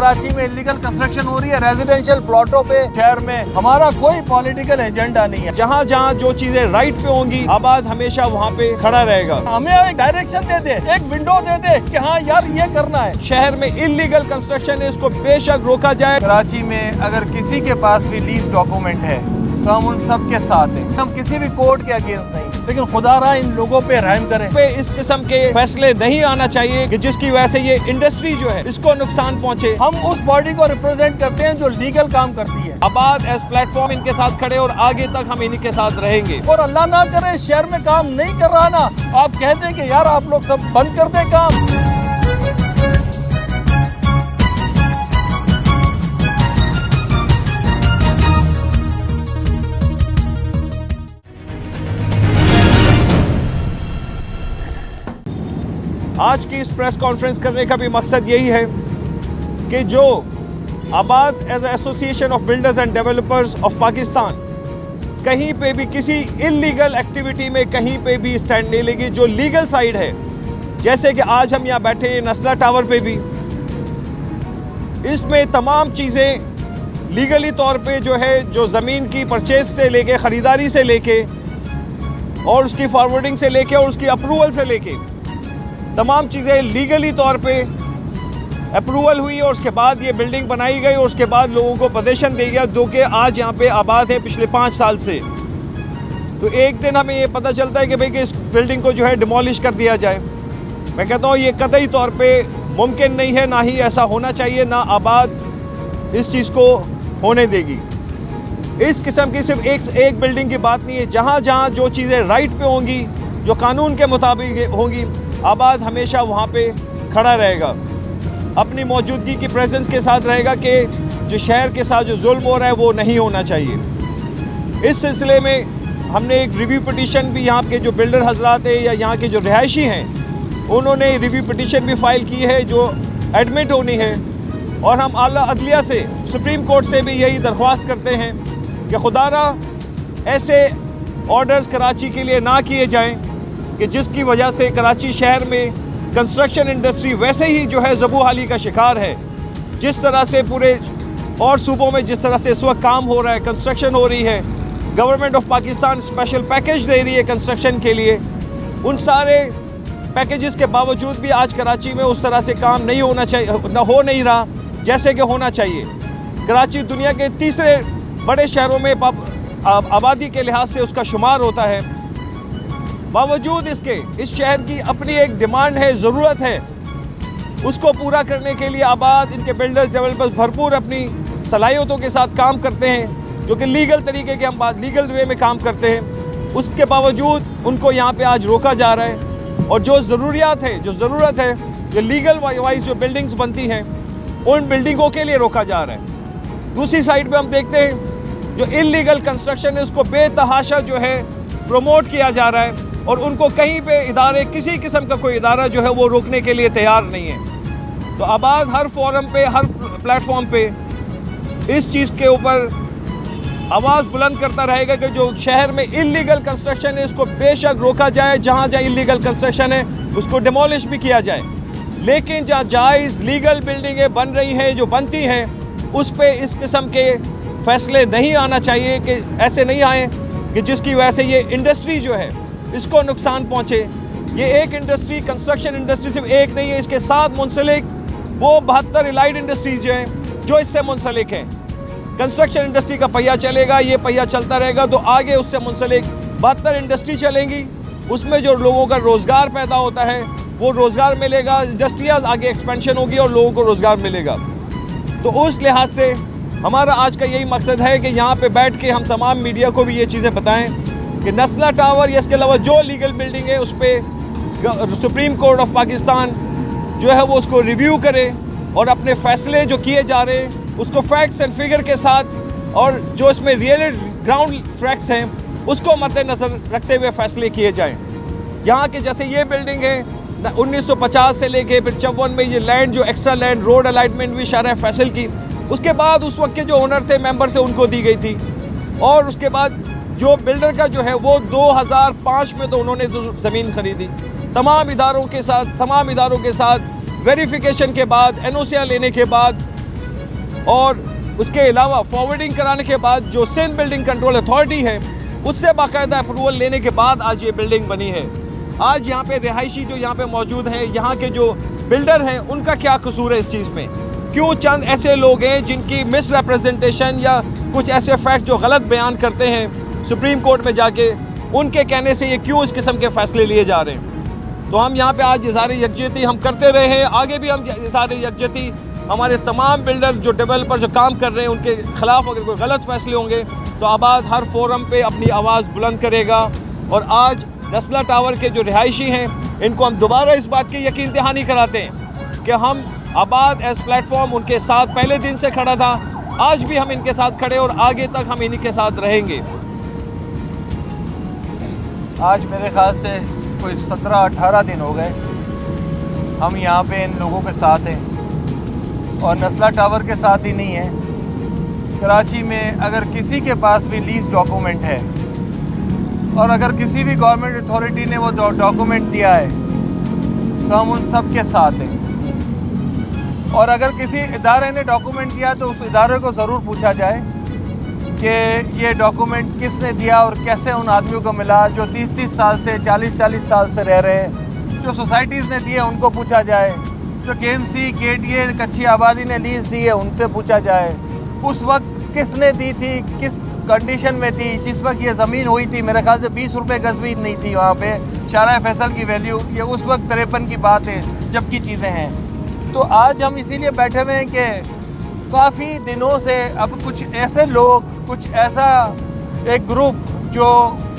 कराची में illegal construction हो रही है रेजिडेंशियल प्लॉटों पे शहर में। हमारा कोई पॉलिटिकल एजेंडा नहीं है। जहाँ जहाँ जो चीजें राइट पे होंगी आबाद हमेशा वहाँ पे खड़ा रहेगा। हमें एक डायरेक्शन दे दे, एक विंडो दे दे कि हाँ यार ये करना है। शहर में इलीगल कंस्ट्रक्शन है, इसको बेशक रोका जाए। कराची में अगर किसी के पास भी लीज डॉक्यूमेंट है तो हम उन सब के साथ हैं। हम किसी भी कोर्ट के अगेंस्ट नहीं, लेकिन खुदारा इन लोगों पे रहम करें। पे इस किस्म के फैसले नहीं आना चाहिए कि जिसकी वजह से ये इंडस्ट्री जो है इसको नुकसान पहुंचे। हम उस बॉडी को रिप्रेजेंट करते हैं जो लीगल काम करती है। आबाद एज प्लेटफॉर्म इनके साथ खड़े और आगे तक हम इन्हीं के साथ रहेंगे। और अल्लाह ना करे शहर में काम नहीं कर रहा ना, आप कहते हैं कि यार आप लोग सब बंद कर दें काम। आज की इस प्रेस कॉन्फ्रेंस करने का भी मकसद यही है कि जो ABAD as association of builders and developers of Pakistan कहीं पे भी किसी इलीगल एक्टिविटी में कहीं पे भी स्टैंड नहीं लेगी। जो लीगल साइड है, जैसे कि आज हम यहाँ बैठे हैं नस्ला टावर पे भी, इसमें तमाम चीज़ें लीगली तौर पे जो है, जो ज़मीन की परचेज से लेके, ख़रीदारी से लेके और उसकी फॉरवर्डिंग से लेके और उसकी अप्रूवल से लेके तमाम चीज़ें लीगली तौर पे अप्रूवल हुई और उसके बाद ये बिल्डिंग बनाई गई और उसके बाद लोगों को पोजीशन दी गया, जो कि आज यहाँ पे आबाद है पिछले 5 साल से। तो एक दिन हमें ये पता चलता है कि भाई कि इस बिल्डिंग को जो है डिमोलिश कर दिया जाए। मैं कहता हूँ ये कतई तौर पे मुमकिन नहीं है, ना ही ऐसा होना चाहिए, ना आबाद इस चीज़ को होने देगी। इस किस्म की सिर्फ एक बिल्डिंग की बात नहीं है। जहाँ जहाँ जो चीज़ें राइट पे होंगी, जो कानून के मुताबिक होंगी, आबाद हमेशा वहाँ पे खड़ा रहेगा, अपनी मौजूदगी की प्रेजेंस के साथ रहेगा कि जो शहर के साथ जो जुल्म हो रहा है वो नहीं होना चाहिए। इस सिलसिले में हमने एक रिव्यू पिटीशन भी, यहाँ के जो बिल्डर हजरात है या यहाँ के जो रिहायशी हैं उन्होंने रिव्यू पिटीशन भी फाइल की है जो एडमिट होनी है। और हम आला अदलिया से, सुप्रीम कोर्ट से भी यही दरख्वास्त करते हैं कि खुदारा ऐसे ऑर्डर्स कराची के लिए ना किए जाएँ कि जिसकी वजह से कराची शहर में कंस्ट्रक्शन इंडस्ट्री वैसे ही जो है ज़बूहाली का शिकार है। जिस तरह से पूरे और सूबों में जिस तरह से इस वक्त काम हो रहा है, कंस्ट्रक्शन हो रही है, government of Pakistan special package दे रही है कंस्ट्रक्शन के लिए, उन सारे पैकेजेस के बावजूद भी आज कराची में उस तरह से काम नहीं होना चाहिए, हो नहीं रहा जैसे कि होना चाहिए। कराची दुनिया के तीसरे बड़े शहरों में आबादी के लिहाज से उसका शुमार होता है। बावजूद इसके इस शहर की अपनी एक डिमांड है, ज़रूरत है, उसको पूरा करने के लिए आबाद इनके बिल्डर्स डेवलपर्स भरपूर अपनी सलाहियतों के साथ काम करते हैं, जो कि लीगल तरीके के हम बात लीगल वे में काम करते हैं। उसके बावजूद उनको यहाँ पे आज रोका जा रहा है और जो ज़रूरियात है, जो ज़रूरत है, जो लीगल वाइज जो बिल्डिंग्स बनती हैं उन बिल्डिंगों के लिए रोका जा रहा है। दूसरी साइड पर हम देखते हैं जो इलीगल कंस्ट्रक्शन है उसको बेतहाशा जो है प्रमोट किया जा रहा है और उनको कहीं पे इदारे, किसी किस्म का कोई इदारा जो है वो रोकने के लिए तैयार नहीं है। तो आबाद हर फोरम पे, हर प्लेटफॉर्म पे इस चीज़ के ऊपर आवाज़ बुलंद करता रहेगा कि जो शहर में इलीगल कंस्ट्रक्शन है इसको बेशक रोका जाए। जहाँ जहाँ इलीगल कंस्ट्रक्शन है उसको डिमोलिश भी किया जाए, लेकिन जहाँ जायज़ लीगल बिल्डिंगें बन रही हैं, जो बनती हैं, उस पर इस किस्म के फैसले नहीं आना चाहिए कि ऐसे नहीं आए कि जिसकी वजह से ये इंडस्ट्री जो है इसको नुकसान पहुँचे। ये एक इंडस्ट्री, कंस्ट्रक्शन इंडस्ट्री सिर्फ एक नहीं है, इसके साथ मुंसलिक वो 72 एलाइड इंडस्ट्रीज़ जो हैं जो इससे मुंसलिक हैं। कंस्ट्रक्शन इंडस्ट्री का पहिया चलेगा, ये पहिया चलता रहेगा तो आगे उससे मुंसलिक 72 इंडस्ट्री चलेंगी, उसमें जो लोगों का रोज़गार पैदा होता है वो रोज़गार मिलेगा, इंडस्ट्रियाज आगे एक्सपेंशन होगी और लोगों को रोज़गार मिलेगा। तो उस लिहाज से हमारा आज का यही मकसद है कि यहाँ पे बैठ के हम तमाम मीडिया को भी ये चीज़ें बताएं कि नस्ला टावर या इसके अलावा जो लीगल बिल्डिंग है उस पर सुप्रीम कोर्ट ऑफ पाकिस्तान जो है वो उसको रिव्यू करे और अपने फ़ैसले जो किए जा रहे हैं उसको फैक्ट्स एंड फिगर के साथ और जो इसमें रियल ग्राउंड फैक्ट्स हैं उसको मद्देनज़र रखते हुए फ़ैसले किए जाएँ। यहाँ के जैसे ये बिल्डिंग है 1950 से लेके फिर 54 में ये लैंड जो एक्स्ट्रा लैंड रोड अलाइटमेंट भी शारा फैसल की, उसके बाद उस वक्त के जो ओनर थे, मेंबर थे, उनको दी गई थी। और उसके बाद जो बिल्डर का जो है वो 2005 में तो उन्होंने ज़मीन खरीदी तमाम इदारों के साथ वेरिफिकेशन के बाद, एनओसी लेने के बाद और उसके अलावा फॉरवर्डिंग कराने के बाद जो सिंध बिल्डिंग कंट्रोल अथॉरिटी है उससे बाकायदा अप्रूवल लेने के बाद आज ये बिल्डिंग बनी है। आज यहाँ पे रिहायशी जो यहाँ पे मौजूद हैं, यहाँ के जो बिल्डर हैं, उनका क्या कसूर है इस चीज़ में? क्यों चंद ऐसे लोग हैं जिनकी मिस रिप्रेजेंटेशन या कुछ ऐसे फैक्ट जो गलत बयान करते हैं सुप्रीम कोर्ट में जाके, उनके कहने से ये क्यों इस किस्म के फैसले लिए जा रहे हैं? तो हम यहाँ पे आज इज़हार यकजहती हम करते रहे हैं, आगे भी हम इज़हार यकजहती हमारे तमाम बिल्डर जो डेवलपर जो काम कर रहे हैं उनके ख़िलाफ़ अगर कोई गलत फैसले होंगे तो आबाद हर फोरम पे अपनी आवाज़ बुलंद करेगा। और आज नस्ला टावर के जो रिहायशी हैं इनको हम दोबारा इस बात की यकीन दहानी कराते हैं कि हम आबाद एज प्लेटफॉर्म उनके साथ पहले दिन से खड़ा था, आज भी हम इनके साथ खड़े और आगे तक हम इन्हीं के साथ रहेंगे। आज मेरे ख्याल से कोई 17-18 दिन हो गए हम यहाँ पे इन लोगों के साथ हैं, और नस्ला टावर के साथ ही नहीं है, कराची में अगर किसी के पास भी लीज डॉक्यूमेंट है और अगर किसी भी गवर्नमेंट अथॉरिटी ने वो डॉक्यूमेंट दिया है तो हम उन सब के साथ हैं। और अगर किसी इदारे ने डॉक्यूमेंट दिया तो उस इदारे को ज़रूर पूछा जाए कि ये डॉक्यूमेंट किसने दिया और कैसे उन आदमियों को मिला जो 30-30 साल से 40-40 साल से रह रहे हैं। जो सोसाइटीज़ ने दिए उनको पूछा जाए, जो KMC KTA कच्ची आबादी ने लीज़ दी है उनसे पूछा जाए, उस वक्त किसने दी थी, किस कंडीशन में थी जिस वक्त ये ज़मीन हुई थी। मेरे ख्याल से 20 रुपये गज़ भी नहीं थी वहाँ पे शाहराह फैसल की वैल्यू, ये उस वक्त 53 की बात है जब की चीज़ें हैं। तो आज हम इसीलिए बैठे हुए हैं कि काफ़ी दिनों से अब कुछ ऐसे लोग, कुछ ऐसा एक ग्रुप जो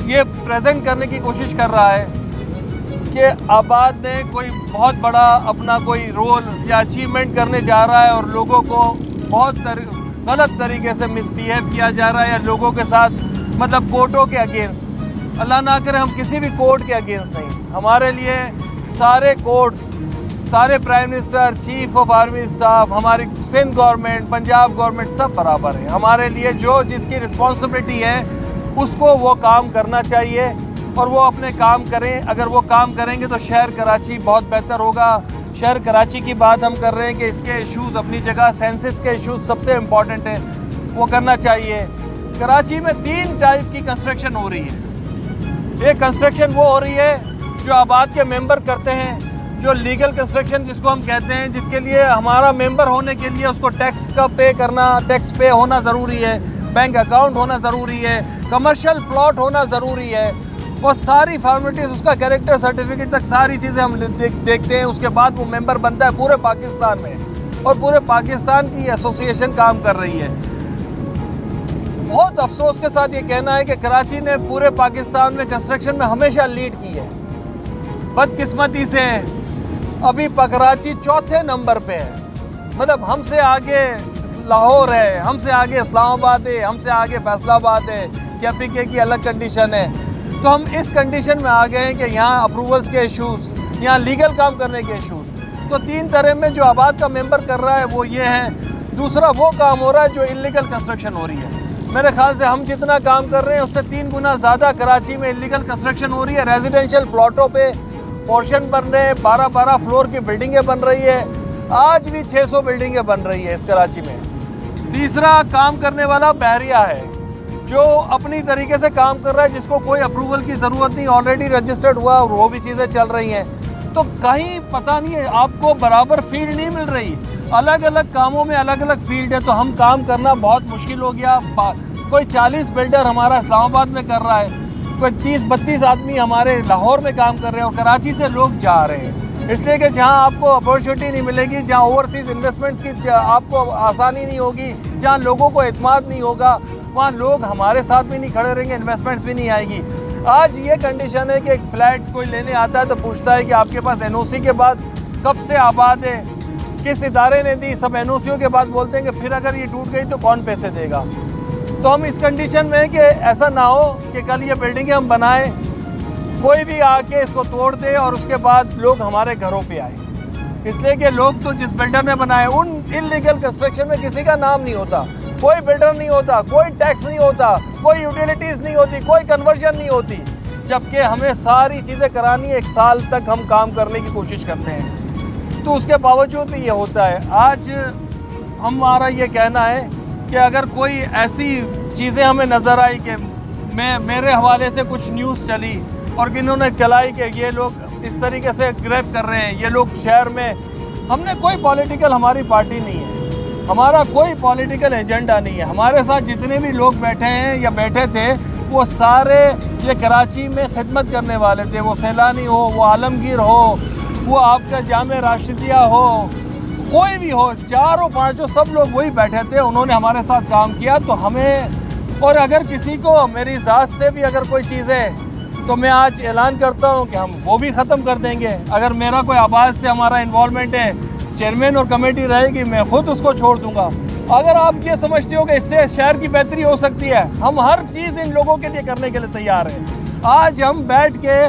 ये प्रेजेंट करने की कोशिश कर रहा है कि आबाद ने कोई बहुत बड़ा अपना कोई रोल या अचीवमेंट करने जा रहा है और लोगों को बहुत गलत तरीके से मिसबिहेव किया जा रहा है, या लोगों के साथ मतलब कोर्टों के अगेंस्ट। अल्लाह ना करे हम किसी भी कोर्ट के अगेंस्ट नहीं, हमारे लिए सारे कोर्ट्स, सारे prime minister, chief of army staff, हमारी सिंध गवर्नमेंट, पंजाब गवर्नमेंट सब बराबर है। हमारे लिए जो जिसकी रिस्पॉन्सिबिलिटी है उसको वो काम करना चाहिए और वो अपने काम करें। अगर वो काम करेंगे तो शहर कराची बहुत बेहतर होगा। शहर कराची की बात हम कर रहे हैं कि इसके इश्यूज़ अपनी जगह, सेंसस के इश्यूज़ सबसे इम्पॉर्टेंट है, वो करना चाहिए। कराची में 3 टाइप की कंस्ट्रक्शन हो रही है। एक कंस्ट्रक्शन वो हो रही है जो आबाद के मेंबर करते हैं, जो लीगल कंस्ट्रक्शन जिसको हम कहते हैं, जिसके लिए हमारा मेंबर होने के लिए उसको टैक्स का पे करना, टैक्स पे होना ज़रूरी है, बैंक अकाउंट होना ज़रूरी है, कमर्शियल प्लॉट होना ज़रूरी है, वो सारी फॉर्मेलिटीज़, उसका कैरेक्टर सर्टिफिकेट तक सारी चीज़ें हम देखते हैं। उसके बाद वो मेंबर बनता है पूरे पाकिस्तान में, और पूरे पाकिस्तान की एसोसिएशन काम कर रही है। बहुत अफसोस के साथ ये कहना है कि कराची ने पूरे पाकिस्तान में कंस्ट्रक्शन में हमेशा लीड की है। बदकिस्मती से अभी कराची 4थे नंबर पे है, मतलब हमसे आगे लाहौर है, हमसे आगे इस्लामाबाद है, हमसे आगे फैसलाबाद है, KPK की अलग कंडीशन है। तो हम इस कंडीशन में आ गए हैं कि यहाँ अप्रूवल्स के इश्यूज़, यहाँ लीगल काम करने के इश्यूज़। तो 3 तरह में जो आबाद का मेंबर कर रहा है वो ये है। दूसरा वो काम हो रहा है जो इलीगल कंस्ट्रक्शन हो रही है। मेरे ख्याल से हम जितना काम कर रहे हैं उससे 3 गुना ज़्यादा कराची में इलीगल कंस्ट्रक्शन हो रही है। रेजिडेंशियल प्लॉटों पे पोर्शन बन रहे हैं, 12-12 फ्लोर की बिल्डिंगें बन रही है। आज भी 600 बिल्डिंगें बन रही है इस कराची में। तीसरा काम करने वाला बहरिया है जो अपनी तरीके से काम कर रहा है, जिसको कोई अप्रूवल की ज़रूरत नहीं, ऑलरेडी रजिस्टर्ड हुआ और वो भी चीज़ें चल रही हैं। तो कहीं पता नहीं है, आपको बराबर फील्ड नहीं मिल रही। अलग अलग कामों में अलग अलग फील्ड है, तो हम काम करना बहुत मुश्किल हो गया। कोई 40 बिल्डर हमारा इस्लामाबाद में कर रहा है, कोई 30-32 आदमी हमारे लाहौर में काम कर रहे हैं, और कराची से लोग जा रहे हैं। इसलिए कि जहाँ आपको अपॉर्चुनिटी नहीं मिलेगी, जहाँ ओवरसीज़ इन्वेस्टमेंट्स की आपको आसानी नहीं होगी, जहाँ लोगों को एतमाद नहीं होगा, वहाँ लोग हमारे साथ भी नहीं खड़े रहेंगे, इन्वेस्टमेंट्स भी नहीं आएगी। आज ये कंडीशन है कि एक फ्लैट कोई लेने आता है तो पूछता है कि आपके पास NOC के बाद कब से आबाद है, किस इदारे ने दी, सब NOCओं के बाद बोलते हैं कि फिर अगर ये टूट गई तो कौन पैसे देगा। तो हम इस कंडीशन में कि ऐसा ना हो कि कल ये बिल्डिंगें हम बनाएं, कोई भी आके इसको तोड़ दे और उसके बाद लोग हमारे घरों पे आए। इसलिए कि लोग तो जिस बिल्डर ने बनाए, उन इलीगल कंस्ट्रक्शन में किसी का नाम नहीं होता, कोई बिल्डर नहीं होता, कोई टैक्स नहीं होता, कोई यूटिलिटीज़ नहीं होती, कोई कन्वर्जन नहीं होती, जबकि हमें सारी चीज़ें करानी है। 1 साल तक हम काम करने की कोशिश करते हैं, तो उसके बावजूद भी ये होता है। आज हमारा ये कहना है कि अगर कोई ऐसी चीज़ें हमें नज़र आई कि मेरे हवाले से कुछ न्यूज़ चली और किन्होंने चलाई कि ये लोग इस तरीके से ग्रैब कर रहे हैं, ये लोग शहर में, हमने कोई पॉलिटिकल, हमारी पार्टी नहीं है, हमारा कोई पॉलिटिकल एजेंडा नहीं है। हमारे साथ जितने भी लोग बैठे हैं या बैठे थे वो सारे ये कराची में खिदमत करने वाले थे, वो सैलानी हो, वो आलमगीर हो, वो आपका जामे राशिदिया हो, कोई भी हो, चारों पांचों सब लोग वही बैठे थे, उन्होंने हमारे साथ काम किया। तो हमें, और अगर किसी को मेरी ज़ात से भी अगर कोई चीज़ है तो मैं आज ऐलान करता हूं कि हम वो भी ख़त्म कर देंगे। अगर मेरा कोई आवाज़ से हमारा इन्वॉल्वमेंट है, चेयरमैन और कमेटी रहेगी, मैं खुद उसको छोड़ दूंगा। अगर आप ये समझते हो कि इससे शहर की बेहतरी हो सकती है, हम हर चीज़ इन लोगों के लिए करने के लिए तैयार हैं। आज हम बैठ के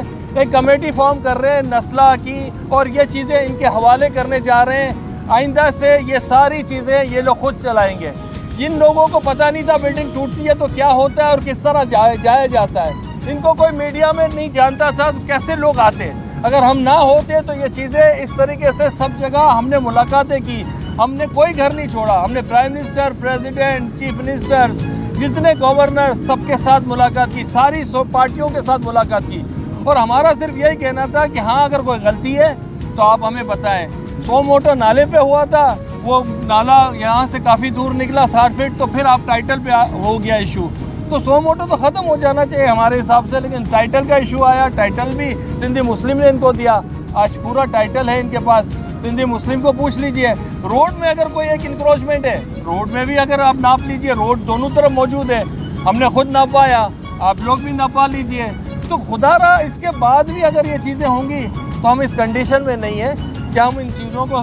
एक कमेटी फॉर्म कर रहे हैं नस्ला की, और ये चीज़ें इनके हवाले करने जा रहे हैं। आइंदा से ये सारी चीज़ें ये लोग खुद चलाएंगे। जिन लोगों को पता नहीं था बिल्डिंग टूटती है तो क्या होता है और किस तरह जाया जाता है, इनको कोई मीडिया में नहीं जानता था तो कैसे लोग आते। अगर हम ना होते तो ये चीज़ें इस तरीके से सब जगह हमने मुलाकातें की, हमने कोई घर नहीं छोड़ा, हमने prime minister, president, chief minister, जितने गवर्नर, सबके साथ मुलाकात की, सारी पार्टियों के साथ मुलाकात की। और हमारा सिर्फ यही कहना था कि हाँ, अगर कोई गलती है तो आप हमें बताएं। 100 मोटर नाले पे हुआ था, वो नाला यहाँ से काफ़ी दूर निकला 60 फीट, तो फिर आप टाइटल पे हो गया इशू। तो 100 मोटर तो ख़त्म हो जाना चाहिए हमारे हिसाब से, लेकिन टाइटल का इशू आया। टाइटल भी सिंधी मुस्लिम ने इनको दिया, आज पूरा टाइटल है इनके पास। सिंधी मुस्लिम को पूछ लीजिए, रोड में अगर कोई एक इंक्रोचमेंट है, रोड में भी अगर आप नाप लीजिए, रोड दोनों तरफ मौजूद है, हमने खुद नापाया, आप लोग भी नापा लीजिए। तो खुदारा इसके बाद भी अगर ये चीज़ें होंगी तो हम इस कंडीशन में नहीं है कि हम इन चीज़ों को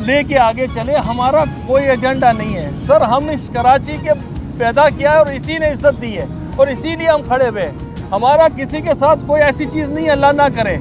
लेके आगे चले। हमारा कोई एजेंडा नहीं है सर, हम इस कराची के पैदा किया है और इसी ने इज्जत दी है और इसीलिए हम खड़े हुए। हमारा किसी के साथ कोई ऐसी चीज़ नहीं है, अल्लाह ना करे।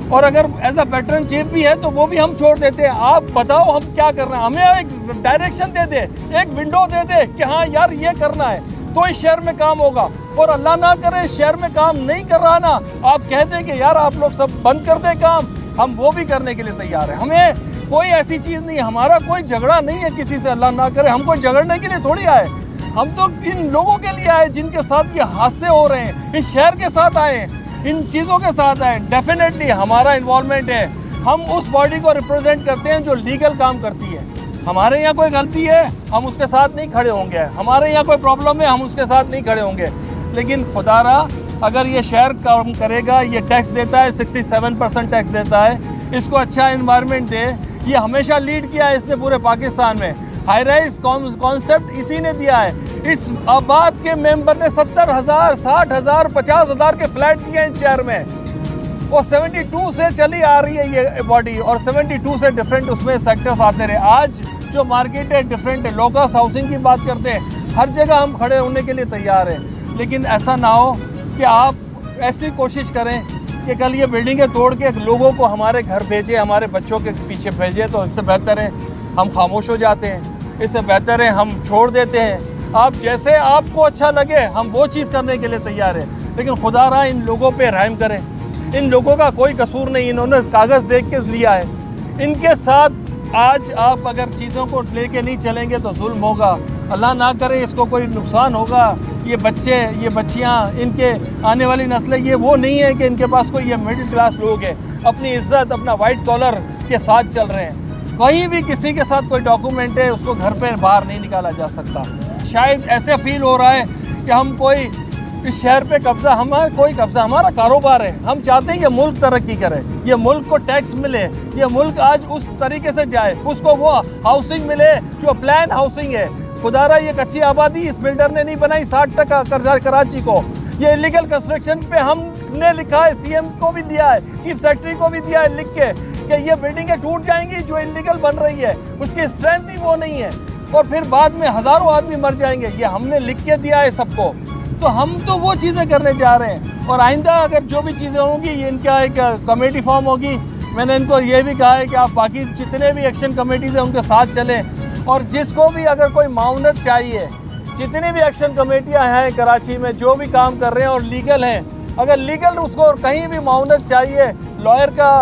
और अगर एज अ पैटर्न चीफ भी है तो वो भी हम छोड़ देते हैं। आप बताओ हम क्या कर रहे हैं, हमें एक डायरेक्शन दे दे, एक विंडो दे दे कि हाँ यार ये करना है तो इस शहर में काम होगा। और अल्लाह ना करे शहर में काम नहीं कर रहा ना, आप कह दें कि यार आप लोग सब बंद कर दें काम, हम वो भी करने के लिए तैयार हैं। हमें कोई ऐसी चीज़ नहीं, हमारा कोई झगड़ा नहीं है किसी से, अल्लाह ना करे। हम कोई झगड़ने के लिए थोड़ी आए, हम तो इन लोगों के लिए आए जिनके साथ ये हादसे हो रहे हैं, इस शहर के साथ आए, इन चीज़ों के साथ आए। डेफिनेटली हमारा इन्वॉल्वमेंट है, हम उस बॉडी को रिप्रेजेंट करते हैं जो लीगल काम करती है। हमारे यहाँ कोई गलती है हम उसके साथ नहीं खड़े होंगे, हमारे यहाँ कोई प्रॉब्लम है हम उसके साथ नहीं खड़े होंगे। लेकिन खुदारा अगर ये शहर काम करेगा, ये टैक्स देता है, 67% टैक्स देता है, इसको अच्छा इन्वायरमेंट दे, ये हमेशा लीड किया है इसने पूरे पाकिस्तान में। हाई राइज कॉन्सेप्ट इसी ने दिया है। इस आबाद के मेंबर ने 70,000, 60,000, 50,000 के फ्लैट दिए इस शहर में। और 72 से चली आ रही है ये बॉडी, और 72 से डिफरेंट उसमें सेक्टर्स आते रहे। आज जो मार्केट है डिफरेंट है, लोकस हाउसिंग की बात करते हैं, हर जगह हम खड़े होने के लिए तैयार हैं। लेकिन ऐसा ना हो कि आप ऐसी कोशिश करें कि कल ये बिल्डिंगें तोड़ के लोगों को हमारे घर भेजे, हमारे बच्चों के पीछे भेजे। तो इससे बेहतर है हम खामोश हो जाते हैं, इससे बेहतर है हम छोड़ देते हैं। आप जैसे आपको अच्छा लगे हम वो चीज़ करने के लिए तैयार हैं। लेकिन खुदारा इन लोगों पे रहम करें, इन लोगों का कोई कसूर नहीं, इन्होंने कागज़ देख के लिया है। इनके साथ आज आप अगर चीज़ों को लेके नहीं चलेंगे तो जुल्म होगा, अल्लाह ना करे इसको कोई नुकसान होगा। ये बच्चे, ये बच्चियाँ, इनके आने वाली नस्लें, ये वो नहीं है कि इनके पास कोई ये मिडिल क्लास लोग हैं, अपनी इज्जत अपना वाइट कॉलर के साथ चल रहे हैं। कहीं भी किसी के साथ कोई डॉक्यूमेंट है उसको घर पे बाहर नहीं निकाला जा सकता। शायद ऐसे फील हो रहा है कि हम कोई इस शहर पे कब्जा, हमारा कोई कब्जा, हमारा कारोबार है। हम चाहते हैं ये मुल्क तरक्की करे, ये मुल्क को टैक्स मिले, ये मुल्क आज उस तरीके से जाए, उसको वो हाउसिंग मिले जो प्लान हाउसिंग है। खुदारा ये कच्ची आबादी इस बिल्डर ने नहीं बनाई 60% कर्जा कराची को। ये इलीगल कंस्ट्रक्शन पे हमने लिखा है, सीएम को भी दिया है, चीफ सेक्रेटरी को भी दिया है लिख के कि ये बिल्डिंगें टूट जाएंगी जो इलीगल बन रही है, उसकी स्ट्रेंथ ही वो नहीं है, और फिर बाद में हज़ारों आदमी मर जाएंगे। ये हमने लिख के दिया है सबको। तो हम तो वो चीज़ें करने जा रहे हैं। और आइंदा अगर जो भी चीज़ें होंगी, ये इनका एक कमेटी फॉर्म होगी। मैंने इनको ये भी कहा है कि आप बाकी जितने भी एक्शन कमेटीज़ हैं उनके साथ चलें, और जिसको भी अगर कोई माउनत चाहिए, जितनी भी एक्शन कमेटियां हैं कराची में जो भी काम कर रहे हैं और लीगल हैं, अगर लीगल उसको कहीं भी माउनत चाहिए, लॉयर का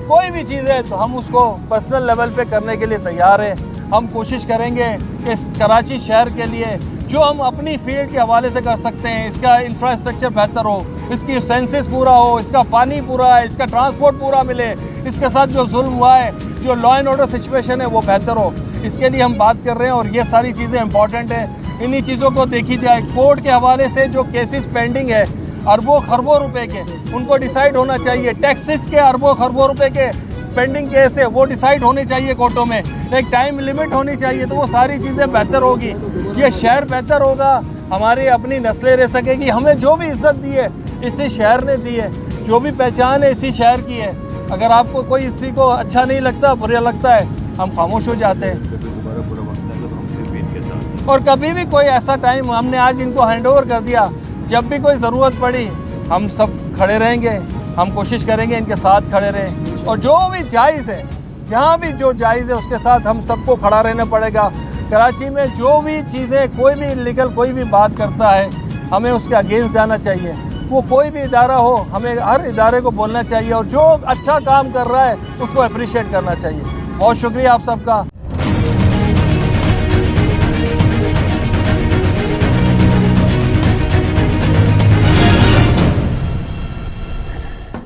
कोई भी चीज़ है, तो हम उसको पर्सनल लेवल पे करने के लिए तैयार हैं। हम कोशिश करेंगे कि इस कराची शहर के लिए जो हम अपनी फील्ड के हवाले से कर सकते हैं, इसका इंफ्रास्ट्रक्चर बेहतर हो, इसकी सेंसस पूरा हो, इसका पानी पूरा है, इसका ट्रांसपोर्ट पूरा मिले, इसके साथ जो जुल्म हुआ है, जो लॉ एंड ऑर्डर सिचुएशन है वो बेहतर हो, इसके लिए हम बात कर रहे हैं। और ये सारी चीज़ें इंपॉर्टेंट हैं। इन्हीं चीज़ों को देखी जाए। कोर्ट के हवाले से जो केसेस पेंडिंग है अरबों खरबों रुपए के, उनको डिसाइड होना चाहिए। टैक्सेस के अरबों खरबों रुपए के पेंडिंग केस है, वो डिसाइड होने चाहिए कोर्टों में। एक टाइम लिमिट होनी चाहिए, तो वो सारी चीज़ें बेहतर होगी। ये शहर बेहतर होगा, हमारी अपनी नस्लें रह सकेगी। हमें जो भी इज्जत दी है इसी शहर ने दी है, जो भी पहचान है इसी शहर की है। अगर आपको कोई इसी को अच्छा नहीं लगता, बुरा लगता है, हम खामोश हो जाते हैं। और कभी भी कोई ऐसा टाइम, हमने आज इनको हैंड ओवर कर दिया, जब भी कोई ज़रूरत पड़ी हम सब खड़े रहेंगे। हम कोशिश करेंगे इनके साथ खड़े रहें, और जो भी जायज़ है, जहाँ भी जो जायज़ है उसके साथ हम सबको खड़ा रहना पड़ेगा। कराची में जो भी चीज़ें, कोई भी इलीगल कोई भी बात करता है, हमें उसके अगेंस्ट जाना चाहिए। वो कोई भी इदारा हो, हमें हर इदारे को बोलना चाहिए, और जो अच्छा काम कर रहा है उसको अप्रिशिएट करना चाहिए। बहुत शुक्रिया आप सबका।